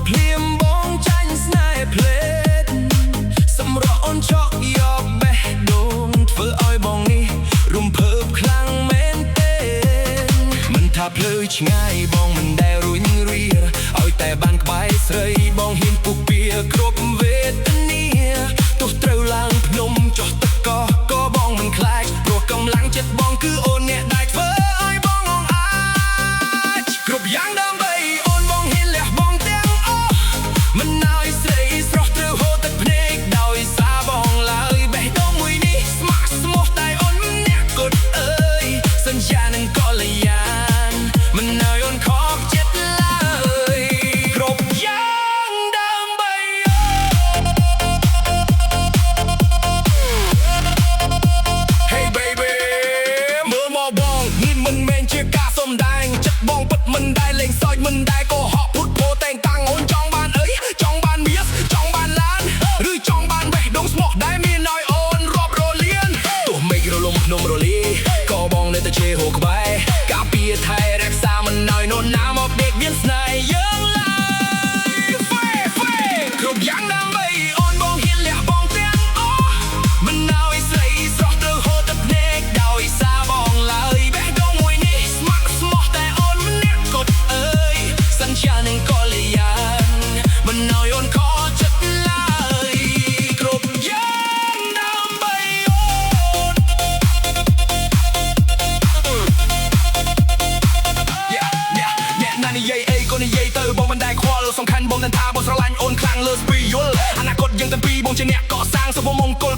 ភ្លាមបងចាញ់ស្នេហ៍ភ្លេតសម្រក់អូនឆក់យកបេះដូងធ្វើឲ្យបងនេះរំភើបខ្លាំងមែនទេមិនថាភ្លឺឆ្ងាយបងមិនដែលរួញរាឲ្យតែបានក្បែរស្រីបងហ៊ានពុះពៀគ្រប់វេទនាទោះត្រូវឡើងភ្នំចុះទឹកក៏បងមិនខ្លាចព្រោះកម្លាំងចិត្តបងគឺអូនអ្នកដែលធ្វើឲ្យបងអង្អាចគ្រប់យ៉ាងដើម្បីអូនបងហ៊ានលះបង់ទាំងអស់មិនឲ្យស្រីស្រស់ត្រូវហូរទឹកភ្នែកដោយសារបងឡើយបេះដូងមួយនេះស្ម័គ្រស្មោះតែអូនម្នាក់គត់អើយសន្យានឹងកល្យានមិនឲ្យអូនខកចិត្តឡើយគ្រប់យ៉ាងដើម្បីអូន Hey baby មើលមកបងនេះមិនមែនជាការសំដែងចិត្តបងពិតមិនដែលលេងសើចមិនដែលកុហកពុតពោតែងតាំងអូនចង់បានអីចង់បានមាសចង់បានឡានឬចង់បានបេះដូងស្មោះដែលមានឲ្យអូនរាប់រលានទោះមេឃរលំភ្នំរលាក៏បងនៅតែជេរហូរក្បែរការពារថែរក្សាមិនឲ្យនរណាមកដេកមានស្នេហ៍យើងឡើយគ្រប់យ៉ាងដើម្បីអូនបងហ៊ានលះបង់ទាំងអស់មិនឲ្យស្រីស្រស់ត្រូវហូរទឹកភ្នែកដោយសារបងឡើយបេះដូងមួយនេះស្ម័គ្រស្មោះតែអូនម្នាក់គត់អើយសន្យានឹងកល្យានមិនឲ្យអូនខកចិត្តឡើយគ្រប់យ៉ាងដើម្បីអូន អ្នកណានិយាយអីក៏និយាយទៅបងមិនដែលខ្វល់សំខាន់បងនឹងថាបងស្រឡាញ់អូនខ្លាំងលើសពីយល់អនាគតយើងទាំងពីរបងជាអ្នកកសាងសុភមង្គល